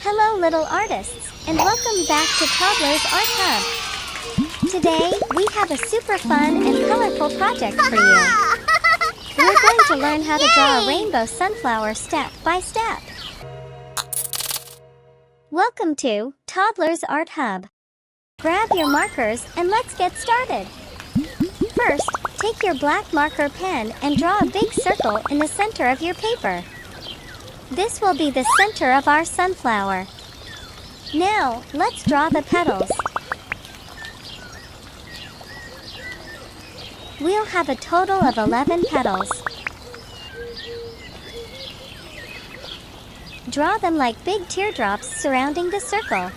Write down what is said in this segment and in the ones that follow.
Hello little artists, and welcome back to Toddlers Art Hub. Today, we have a super fun and colorful project for you. We're going to learn how to draw a rainbow sunflower step by step. Welcome to Toddlers Art Hub. Grab your markers and let's get started. First, take your black marker pen and draw a big circle in the center of your paper. This will be the center of our sunflower. Now, let's draw the petals. We'll have a total of 11 petals. Draw them like big teardrops surrounding the circle.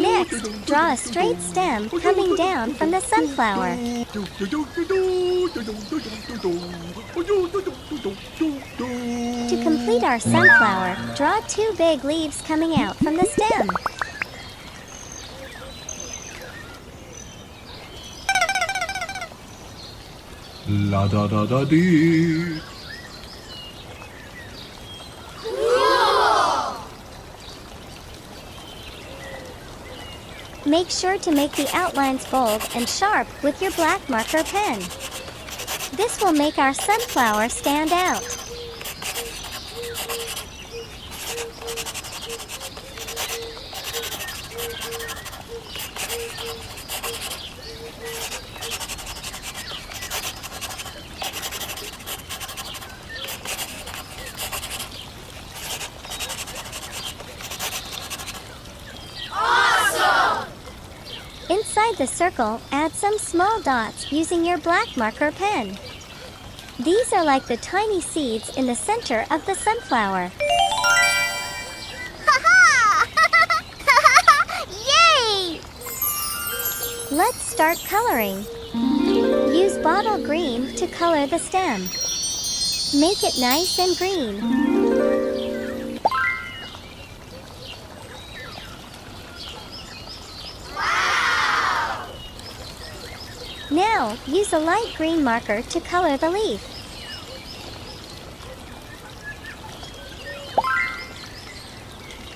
Next, draw a straight stem coming down from the sunflower. To complete our sunflower, draw 2 big leaves coming out from the stem. La da da da dee. Make sure to make the outlines bold and sharp with your black marker pen. This will make our sunflower stand out. Inside the circle, add some small dots using your black marker pen. These are like the tiny seeds in the center of the sunflower. Yay! Let's start coloring. Use bottle green to color the stem. Make it nice and green. Now, use a light green marker to color the leaf.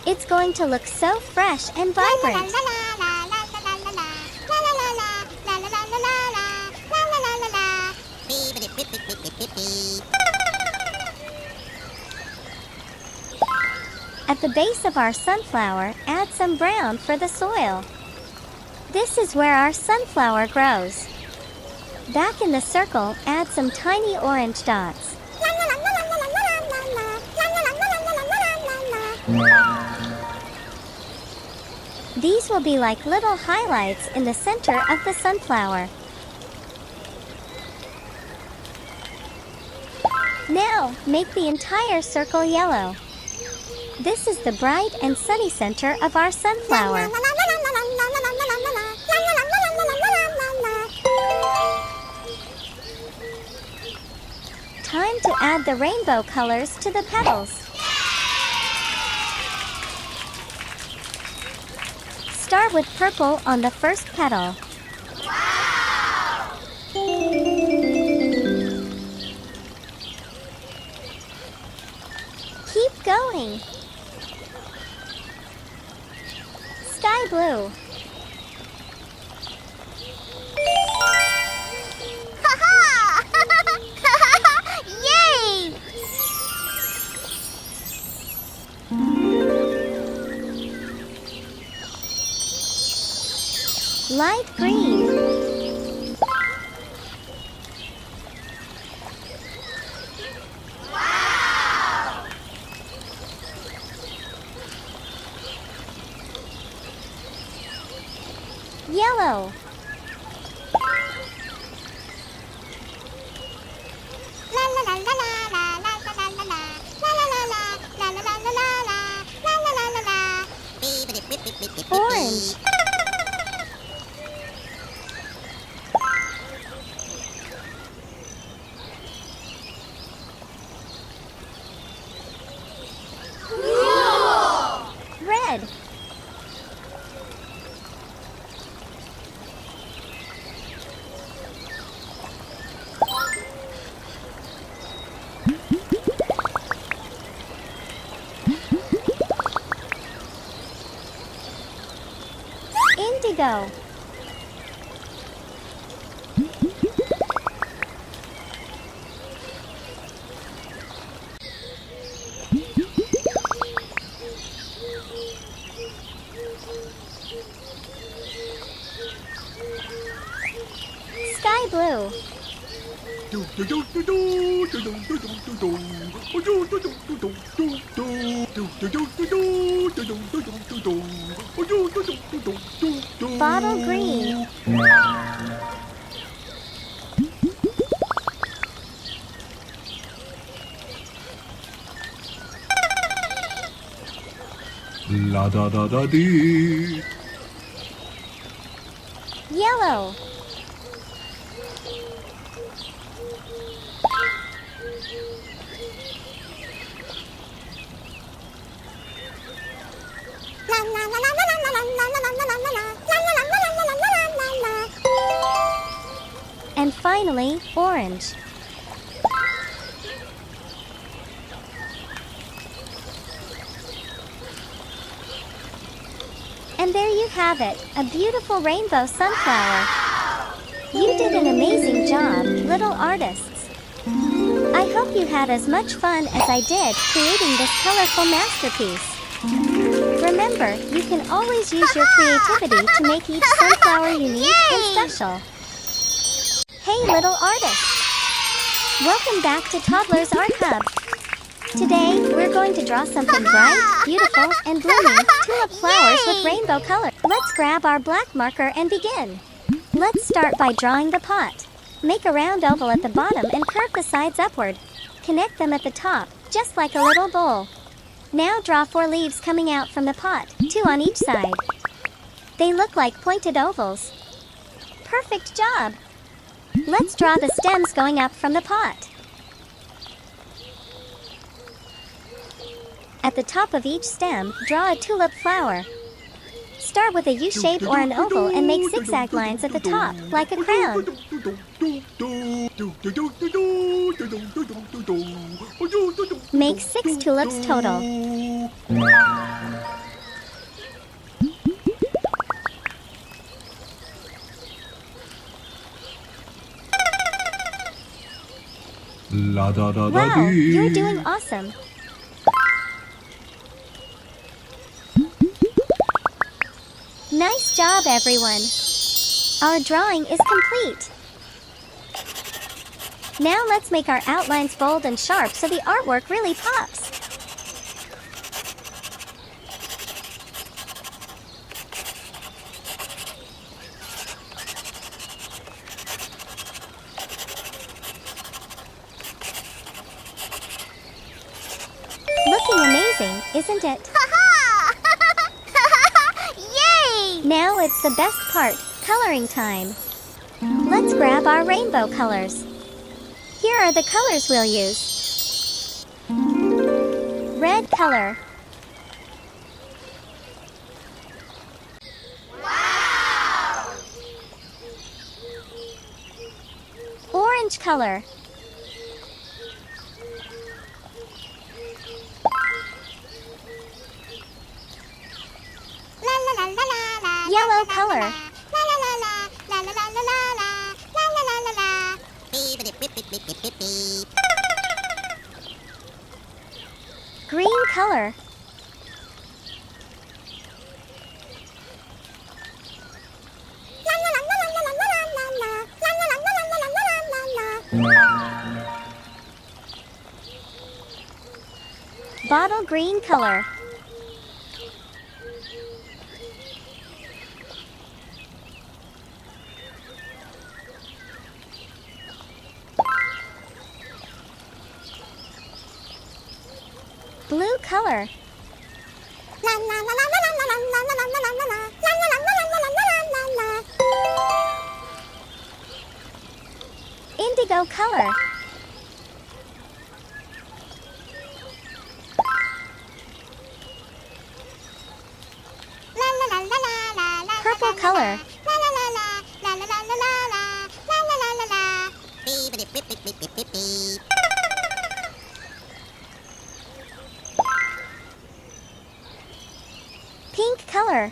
It's going to look so fresh and vibrant. At the base of our sunflower, add some brown for the soil. This is where our sunflower grows. Back in the circle, add some tiny orange dots. These will be like little highlights in the center of the sunflower. Now, make the entire circle yellow. This is the bright and sunny center of our sunflower. Time to add the rainbow colors to the petals. Start with purple on the first petal. Wow! Keep going. Sky blue. Yay! Light green. Wow! Yellow. Orange. Red. go. Sky blue. Bottle green. La da da da dee. Yellow. And finally, orange. And there you have it, a beautiful rainbow sunflower. You did an amazing job, little artists. I hope you had as much fun as I did creating this colorful masterpiece. Remember, you can always use your creativity to make each sunflower unique and special. Hey little artists! Welcome back to Toddlers Art Hub. Today, we're going to draw something bright, beautiful, and blooming tulip flowers with rainbow colors. Let's grab our black marker and begin. Let's start by drawing the pot. Make a round oval at the bottom and curve the sides upward. Connect them at the top, just like a little bowl. Now draw 4 leaves coming out from the pot, 2 on each side. They look like pointed ovals. Perfect job! Let's draw the stems going up from the pot. At the top of each stem, draw a tulip flower. Start with a U shape or an oval and make zigzag lines at the top, like a crown. Make 6 tulips total. La da da da Wow, dee. you're doing awesome. Nice job, everyone. Our drawing is complete. Now let's make our outlines bold and sharp so the artwork really pops. Looking amazing, isn't it? Yay! Now it's the best part, coloring time. Let's grab our rainbow colors. Here are the colors we'll use. Red color. Wow! Orange color. Yellow color. Green color. Bottle green color. Blue color. Indigo color. Purple color. Pink color.